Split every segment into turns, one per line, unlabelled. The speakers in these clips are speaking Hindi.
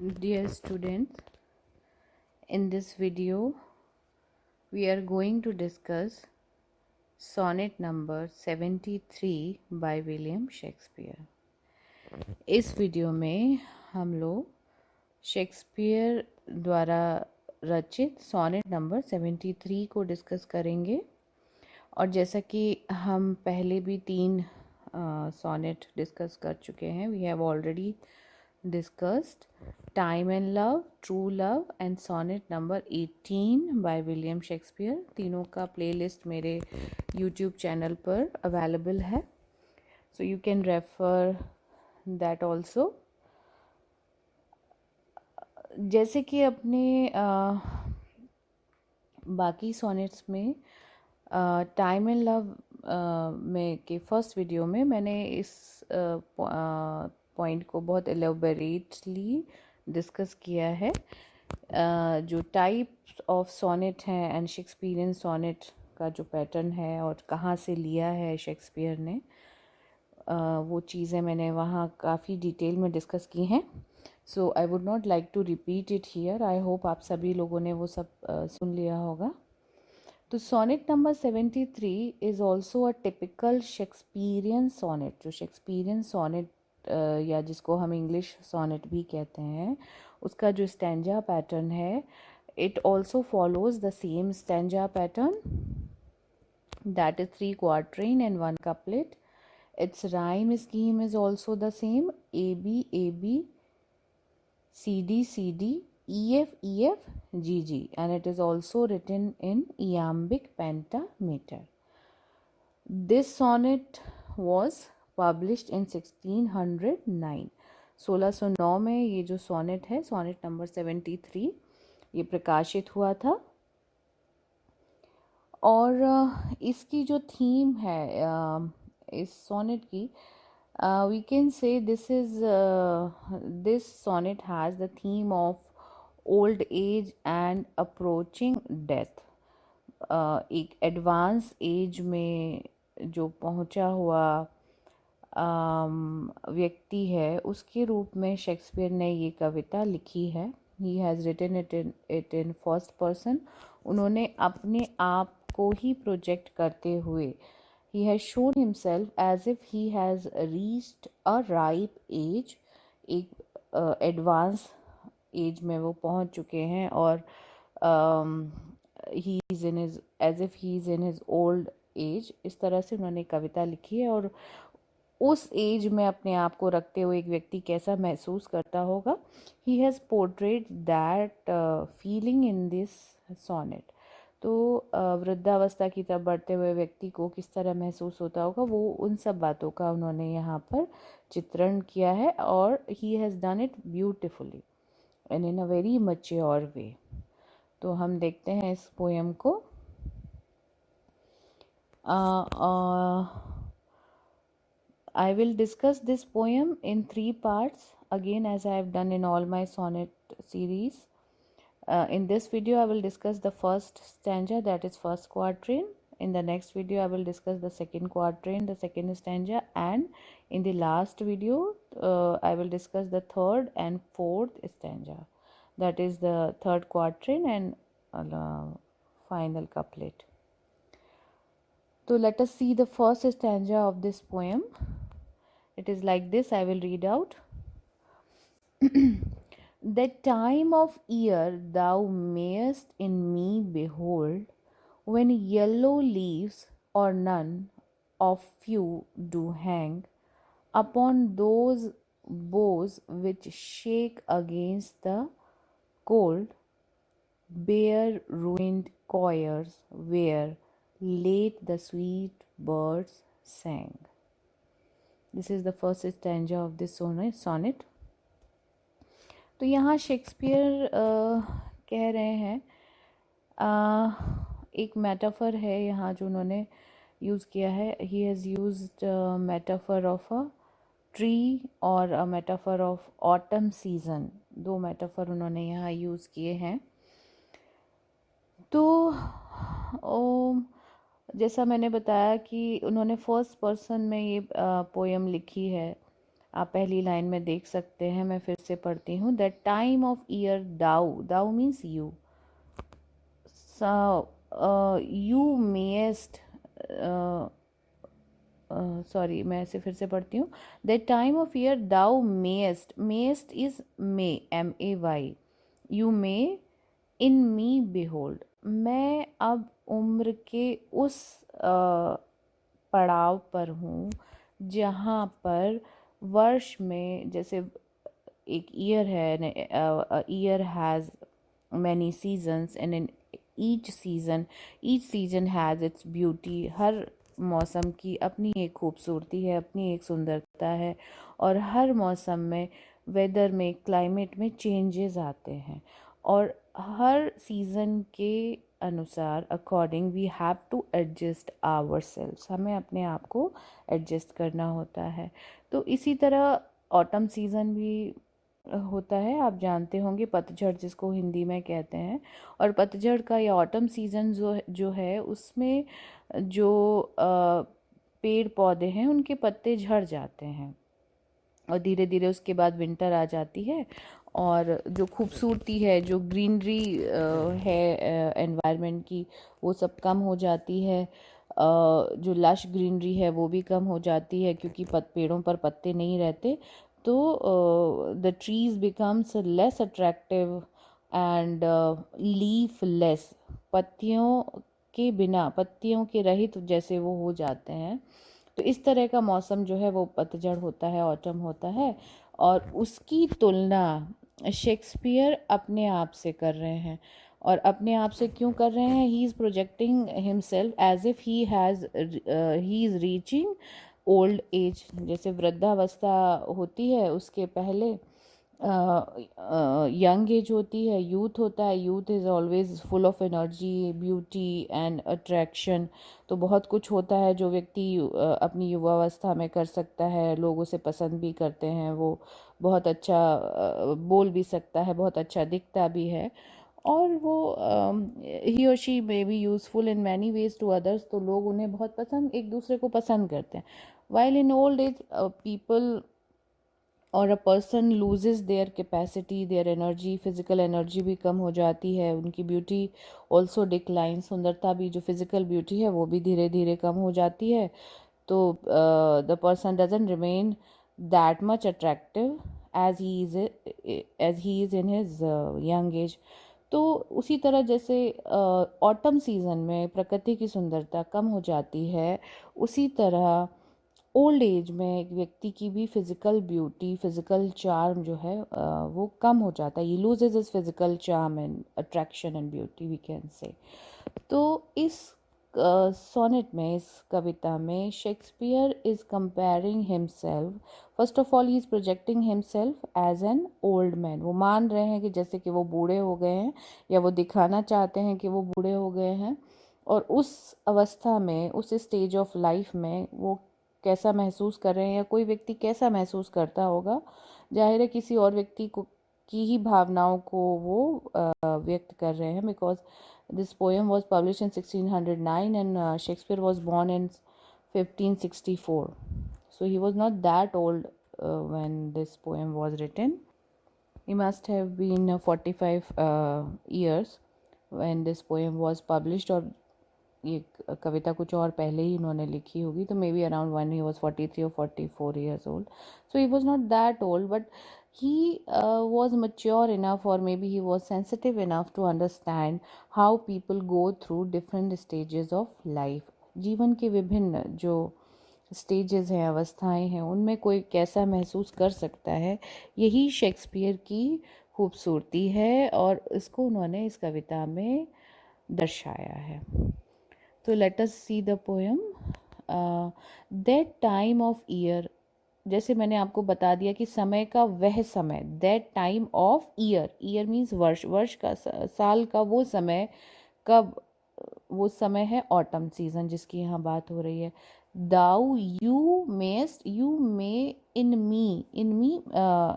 Dear students, in this video we are going to discuss sonnet number 73 by William Shakespeare. इस वीडियो में हम लोग शेक्सपियर द्वारा रचित सोनेट नंबर 73 को डिस्कस करेंगे। और जैसा कि हम पहले भी 3 सोनेट डिस्कस कर चुके हैं, we have already discussed Time and Love, True Love and Sonnet number 18 by William Shakespeare. तीनों का प्लेलिस्ट मेरे यूट्यूब चैनल पर अवेलेबल है, so you can refer that also. जैसे कि अपने बाकी सोनेट्स में टाइम एंड लव में के फर्स्ट वीडियो में मैंने इस पॉइंट को बहुत एलोबरेटली डिस्कस किया है। जो टाइप्स ऑफ सोनेट हैं एंड शेक्सपियरियन सोनेट का जो पैटर्न है और कहाँ से लिया है शेक्सपियर ने, वो चीज़ें मैंने वहाँ काफ़ी डिटेल में डिस्कस की हैं। So I would not like to repeat it here. I hope आप सभी लोगों ने वो सब सुन लिया होगा। तो sonnet number 73 is also a typical Shakespearean sonnet. जो शेक्सपियरियन सोनेट या जिसको हम इंग्लिश सोनेट भी कहते हैं, उसका जो स्टैंजा पैटर्न है, it also follows the same stanza pattern, that is 3 quatrain and 1 couplet. Its rhyme scheme is also the same, AB AB, CD CD, EF EF, GG, and it is also written in iambic pentameter. This sonnet was published in 1609। 1609 में ये जो सोनेट है, सोनेट नंबर 73, ये प्रकाशित हुआ था। और इसकी जो थीम है इस सोनेट की, we can say this sonnet has the theme of old age and approaching death. एक एडवांस एज में जो पहुंचा हुआ व्यक्ति है, उसके रूप में शेक्सपियर ने ये कविता लिखी है। He has written it in first person. उन्होंने अपने आप को ही प्रोजेक्ट करते हुए, he has shown himself as if he has reached a ripe age. एक एडवांस एज में वो पहुंच चुके हैं और he is in his age if he is in his old age. इस तरह से उन्होंने कविता लिखी है। और उस एज में अपने आप को रखते हुए एक व्यक्ति कैसा महसूस करता होगा, he has portrait that feeling in this sonnet. तो वृद्धावस्था की तरफ बढ़ते हुए व्यक्ति को किस तरह महसूस होता होगा, वो उन सब बातों का उन्होंने यहाँ पर चित्रण किया है। और he has done it beautifully and in a very mature way. तो हम देखते हैं इस पोएम को। I will discuss this poem in 3 parts, again as I have done in all my sonnet series. In this video I will discuss the first stanza, that is first quatrain. In the next video I will discuss the second quatrain, the second stanza, and in the last video I will discuss the third and fourth stanza, that is the third quatrain and final couplet. So let us see the first stanza of this poem. It is like this, I will read out. That time of year thou mayest in me behold, when yellow leaves or none of few do hang upon those boughs which shake against the cold, bare ruined choirs where late the sweet birds sang. This is the first stanza of this sonnet. तो यहाँ शेक्सपियर कह रहे हैं, एक मेटाफर है यहाँ जो उन्होंने यूज़ किया है। He has used metaphor of a tree और a metaphor of autumn season. 2 metaphor उन्होंने यहाँ यूज़ किए हैं। तो जैसा मैंने बताया कि उन्होंने फर्स्ट पर्सन में ये पोएम लिखी है, आप पहली लाइन में देख सकते हैं, मैं फिर से पढ़ती हूँ। That time of year thou, thou means you, you mayst, sorry मैं ऐसे फिर से पढ़ती हूँ। That time of year thou mayst, mayst is may, MAY, you may in me behold, मैं अब उम्र के उस पड़ाव पर हूँ जहाँ पर वर्ष में, जैसे एक ईयर है, year has many seasons and in each season has its beauty, हर मौसम की अपनी एक खूबसूरती है, अपनी एक सुंदरता है, और हर मौसम में, वेदर में, क्लाइमेट में चेंजेस आते हैं, और हर सीज़न के अनुसार according we have to adjust ourselves, हमें अपने आप को एडजस्ट करना होता है। तो इसी तरह ऑटम सीज़न भी होता है, आप जानते होंगे, पतझड़ जिसको हिंदी में कहते हैं। और पतझड़ का या ऑटम सीज़न जो है उसमें जो पेड़ पौधे हैं उनके पत्ते झड़ जाते हैं, और धीरे धीरे उसके बाद विंटर आ जाती है, और जो खूबसूरती है, जो ग्रीनरी है एनवायरनमेंट की, वो सब कम हो जाती है। जो लश ग्रीनरी है वो भी कम हो जाती है, क्योंकि पेड़ों पर पत्ते नहीं रहते, तो the trees becomes less attractive and leaf less, पत्तियों के बिना, पत्तियों के रहित जैसे वो हो जाते हैं। तो इस तरह का मौसम जो है वो पतझड़ होता है, ऑटम होता है, और उसकी तुलना शेक्सपियर अपने आप से कर रहे हैं। और अपने आप से क्यों कर रहे हैं? He is projecting himself as if he is reaching old age, जैसे वृद्धावस्था होती है उसके पहले यंग एज होती है, यूथ होता है। Youth is always full of energy, beauty and attraction. तो बहुत कुछ होता है जो व्यक्ति अपनी युवावस्था में कर सकता है, लोग उसे पसंद भी करते हैं, वो बहुत अच्छा बोल भी सकता है, बहुत अच्छा दिखता भी है, और वो ही और she may be useful in many ways to others, तो लोग उन्हें बहुत पसंद, एक दूसरे को पसंद करते हैं। While in old age people और a person loses their capacity, their energy, physical energy भी कम हो जाती है, उनकी ब्यूटी ऑल्सो डिक्लाइन, सुंदरता भी, जो फिजिकल ब्यूटी है वो भी धीरे धीरे कम हो जाती है। तो the person doesn't remain that much attractive as he is in his young age. तो उसी तरह जैसे ऑटम सीज़न में प्रकृति की सुंदरता कम हो जाती है, उसी तरह ओल्ड एज में एक व्यक्ति की भी फिजिकल ब्यूटी, फिजिकल चार्म जो है वो कम हो जाता है। He loses is physical charm and attraction and beauty, we can say. तो इस सोनेट में, इस कविता में, Shakespeare is comparing himself, first of all he is projecting himself as an old man. वो मान रहे हैं कि जैसे कि वो बूढ़े हो गए हैं, या वो दिखाना चाहते हैं कि वो बूढ़े हो गए हैं, और उस अवस्था में, उस स्टेज ऑफ लाइफ में वो कैसा महसूस कर रहे हैं, या कोई व्यक्ति कैसा महसूस करता होगा। जाहिर है किसी और व्यक्ति को की ही भावनाओं को वो व्यक्त कर रहे हैं, because this poem was publish in 1609 and Shakespeare was born in 1564, so he was not that old when this poem was written. He must have been 45 years when this poem was published, और ये कविता कुछ और पहले ही इन्होंने लिखी होगी, तो may be around one he was 43 और 44 years old, so he was not that old, but he was mature enough, or maybe he was sensitive enough to understand how people go through different stages of life. जीवन के विभिन्न जो स्टेजेस हैं, अवस्थाएं हैं, उनमें कोई कैसा महसूस कर सकता है, यही शेक्सपियर की खूबसूरती है, और इसको उन्होंने इस कविता में दर्शाया है। तो let us see the poem. That time of year, जैसे मैंने आपको बता दिया कि समय का वह समय, that time of year, year means वर्ष, वर्ष का, साल का वो समय, कब? वो समय है ऑटम सीजन जिसकी यहाँ बात हो रही है। Thou you mayst, you may in me, in me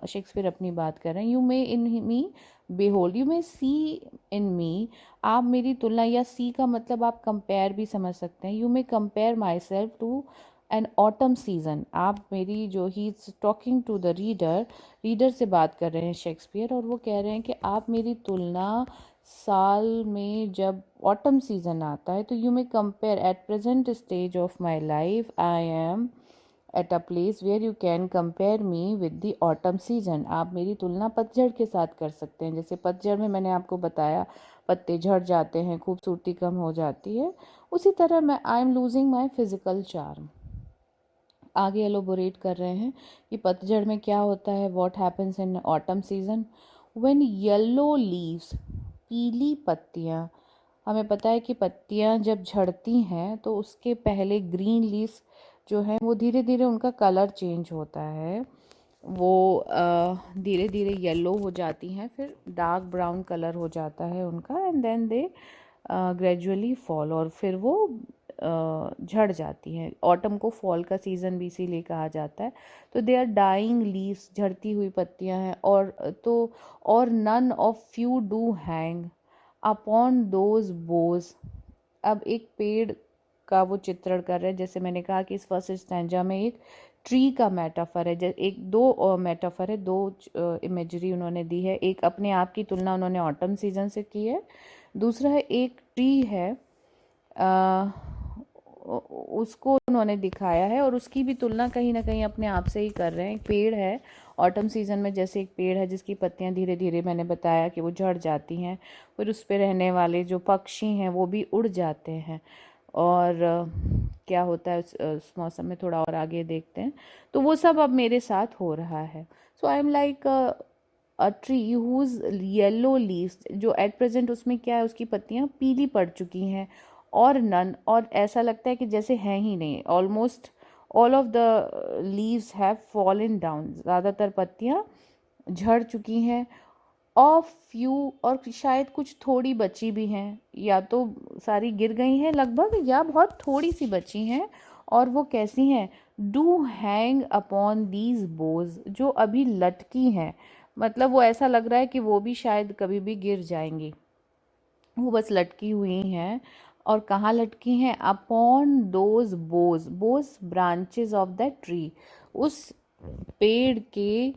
Shakespeare अपनी बात कर रहे हैं, you may in me बेहोल्ड, you may सी इन मी, आप मेरी तुलना, या सी का मतलब आप कंपेयर भी समझ सकते हैं, you may compare myself to an autumn season. आप मेरी जो he talking to the reader से बात कर रहे हैं शेक्सपियर, और वो कह रहे हैं कि आप मेरी तुलना साल में जब ऑटम सीजन आता है तो you may compare at present stage of my life I am at a place where you can compare me with the autumn season. आप मेरी तुलना पतझड़ के साथ कर सकते हैं। जैसे पतझड़ में मैंने आपको बताया पत्ते झड़ जाते हैं, खूबसूरती कम हो जाती है, उसी तरह मैं I am losing my physical charm. आगे एलोबोरेट कर रहे हैं कि पतझड़ में क्या होता है, what happens in autumn season when yellow leaves, पीली पत्तियाँ। हमें पता है कि पत्तियाँ जब झड़ती हैं तो उसके पहले ग्रीन लीव्स जो हैं वो धीरे धीरे उनका कलर चेंज होता है, वो धीरे धीरे येलो हो जाती हैं, फिर डार्क ब्राउन कलर हो जाता है उनका, and then they gradually fall, और फिर वो झड़ जाती हैं। ऑटम को फॉल का सीज़न भी इसीलिए कहा जाता है। तो दे आर डाइंग लीव्स, झड़ती हुई पत्तियां हैं, और none of few do hang upon those boughs. अब एक पेड़ का वो चित्रण कर रहे हैं। जैसे मैंने कहा कि इस फर्स्ट स्टैंजा में एक ट्री का मेटाफर है, एक दो मेटाफर है, दो इमेजरी उन्होंने दी है। एक अपने आप की तुलना उन्होंने ऑटम सीजन से की है, दूसरा है एक ट्री है, उसको उन्होंने दिखाया है, और उसकी भी तुलना कहीं ना कहीं अपने आप से ही कर रहे हैं। एक पेड़ है ऑटम सीजन में, जैसे एक पेड़ है जिसकी पत्तियां धीरे धीरे, मैंने बताया कि वो झड़ जाती हैं, फिर उस पर रहने वाले जो पक्षी हैं वो भी उड़ जाते हैं, और क्या होता है उस मौसम में, थोड़ा और आगे देखते हैं। तो वो सब अब मेरे साथ हो रहा है। So I am like a tree whose yellow leaves, जो एट प्रेजेंट उसमें क्या है, उसकी पत्तियां पीली पड़ चुकी हैं, और नन, और ऐसा लगता है कि जैसे हैं ही नहीं, almost all of the leaves have fallen down, ज़्यादातर पत्तियां झड़ चुकी हैं, ऑफ फ्यू, और शायद कुछ थोड़ी बची भी हैं, या तो सारी गिर गई हैं लगभग, या बहुत थोड़ी सी बची हैं, और वो कैसी हैं, डू हैंग अपॉन दीज बोज, जो अभी लटकी हैं। मतलब वो ऐसा लग रहा है कि वो भी शायद कभी भी गिर जाएंगी, वो बस लटकी हुई हैं। और कहाँ लटकी हैं, upon those boughs, boughs branches of that tree, उस पेड़ के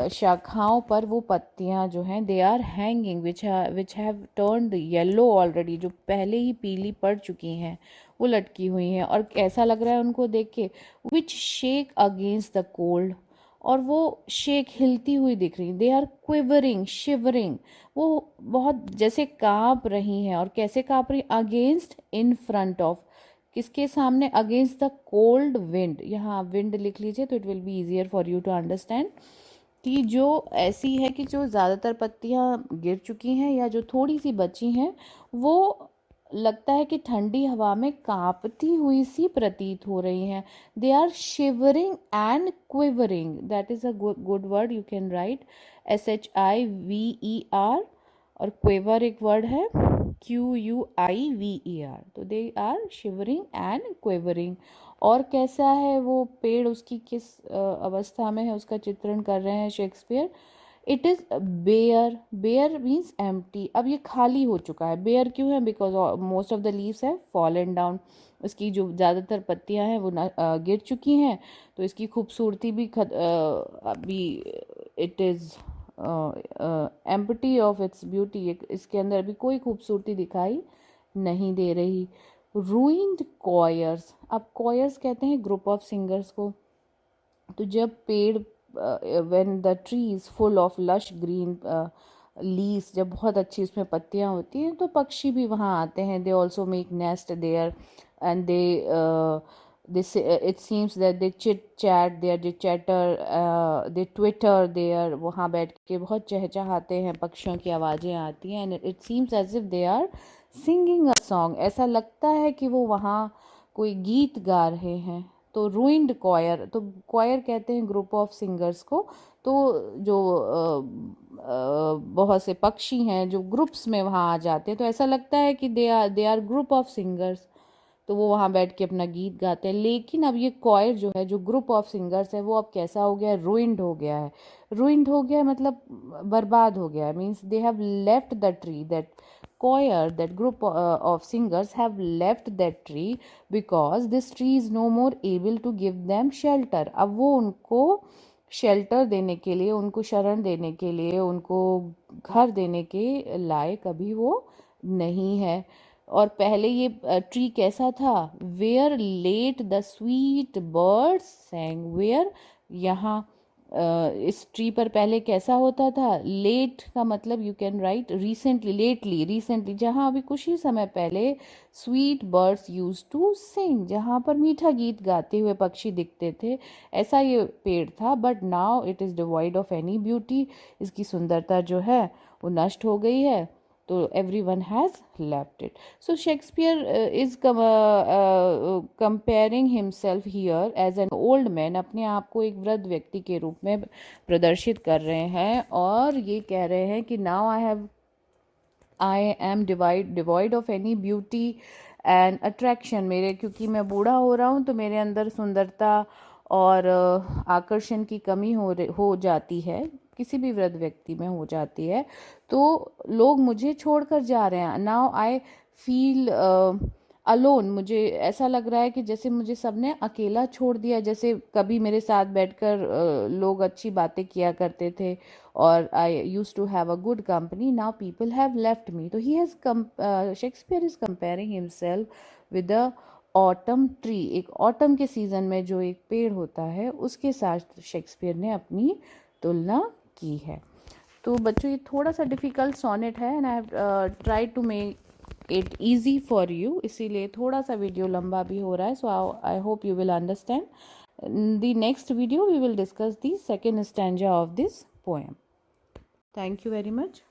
शाखाओं पर वो पत्तियां जो हैं, they are hanging which have turned yellow already, जो पहले ही पीली पड़ चुकी हैं, वो लटकी हुई हैं, और कैसा लग रहा है उनको देख के, विच शेक अगेंस्ट द कोल्ड, और वो शेक, हिलती हुई दिख रही, दे आर क्विवरिंग शिवरिंग, वो बहुत जैसे कांप रही हैं। और कैसे कांप रही, अगेंस्ट, इन फ्रंट ऑफ, किसके सामने, अगेंस्ट द कोल्ड विंड। यहाँ विंड लिख लीजिए तो it will be easier for you to understand, कि जो ऐसी है कि जो ज़्यादातर पत्तियाँ गिर चुकी हैं या जो थोड़ी सी बची हैं, वो लगता है कि ठंडी हवा में कांपती हुई सी प्रतीत हो रही हैं। They are shivering and quivering, that is a good word, you can write SHIVER, और क्वेवर एक वर्ड है, QUIVER, तो they are shivering and quivering. और कैसा है वो पेड़, उसकी किस अवस्था में है, उसका चित्रण कर रहे हैं Shakespeare. It is bare, bare means empty, अब ये खाली हो चुका है। बेयर क्यों है, because most of the leaves है फॉलन डाउन, उसकी जो ज़्यादातर पत्तियां हैं वो गिर चुकी हैं, तो इसकी खूबसूरती भी अभी it is empty of its beauty, इसके अंदर अभी कोई खूबसूरती दिखाई नहीं दे रही। रूइंड कॉयर्स, अब कॉयर्स कहते हैं ग्रुप ऑफ सिंगर्स को। तो जब पेड़, when the tree is full of lush green leaves, जब बहुत अच्छी उसमें पत्तियां होती हैं, तो पक्षी भी वहाँ आते हैं, they also make nest there, and this it seems that they chit chat there, they chatter, they twitter there, वहाँ बैठ के बहुत चहचहाते हैं, पक्षियों की आवाज़ें आती हैं, and it seems as if they are singing a song, ऐसा लगता है कि वो वहाँ कोई गीत गा रहे हैं। तो रूइंड कॉयर, तो कॉयर कहते हैं ग्रुप ऑफ सिंगर्स को। तो जो बहुत से पक्षी हैं जो ग्रुप्स में वहाँ आ जाते हैं, तो ऐसा लगता है कि they are group of singers, तो वो वहाँ बैठ के अपना गीत गाते हैं। लेकिन अब ये कॉयर जो है, जो ग्रुप ऑफ सिंगर्स है, वो अब कैसा हो गया है, रूइंड हो गया है। रूइंड हो गया है मतलब बर्बाद हो गया है, means they have left the tree, that choir, that group of singers have left that tree because this tree is no more able to give them shelter. अब वो उनको शेल्टर देने के लिए, उनको शरण देने के लिए, उनको घर देने के लायक अभी वो नहीं है। और पहले ये ट्री कैसा था? Where late the sweet birds sang, where, यहाँ इस ट्री पर पहले कैसा होता था? लेट का मतलब you can write recently, lately, recently, जहाँ अभी कुछ ही समय पहले sweet birds use to sing, जहाँ पर मीठा गीत गाते हुए पक्षी दिखते थे, ऐसा ये पेड़ था। But now it is devoid of any beauty, इसकी सुंदरता जो है वो नष्ट हो गई है, तो everyone has left it. So Shakespeare is comparing himself here as an old man, अपने आप को एक वृद्ध व्यक्ति के रूप में प्रदर्शित कर रहे हैं और ये कह रहे हैं कि now I am devoid of any beauty and attraction, मेरे, क्योंकि मैं बूढ़ा हो रहा हूँ तो मेरे अंदर सुंदरता और आकर्षण की कमी हो जाती है, किसी भी वृद्ध व्यक्ति में हो जाती है, तो लोग मुझे छोड़कर जा रहे हैं। नाउ आई फील अलोन, मुझे ऐसा लग रहा है कि जैसे मुझे सबने अकेला छोड़ दिया। जैसे कभी मेरे साथ बैठकर लोग अच्छी बातें किया करते थे और I used to have a good company, now people have left me. तो he has Shakespeare is comparing himself with a autumn tree, एक ऑटम के सीजन में जो एक पेड़ होता है उसके साथ शेक्सपियर ने अपनी तुलना की है। तो बच्चों ये थोड़ा सा डिफ़िकल्ट सोनेट है and I have try to make it easy for you, इसीलिए थोड़ा सा वीडियो लंबा भी हो रहा है। So I hope you will understand. In the next video we will discuss the second stanza of this poem. Thank you very much.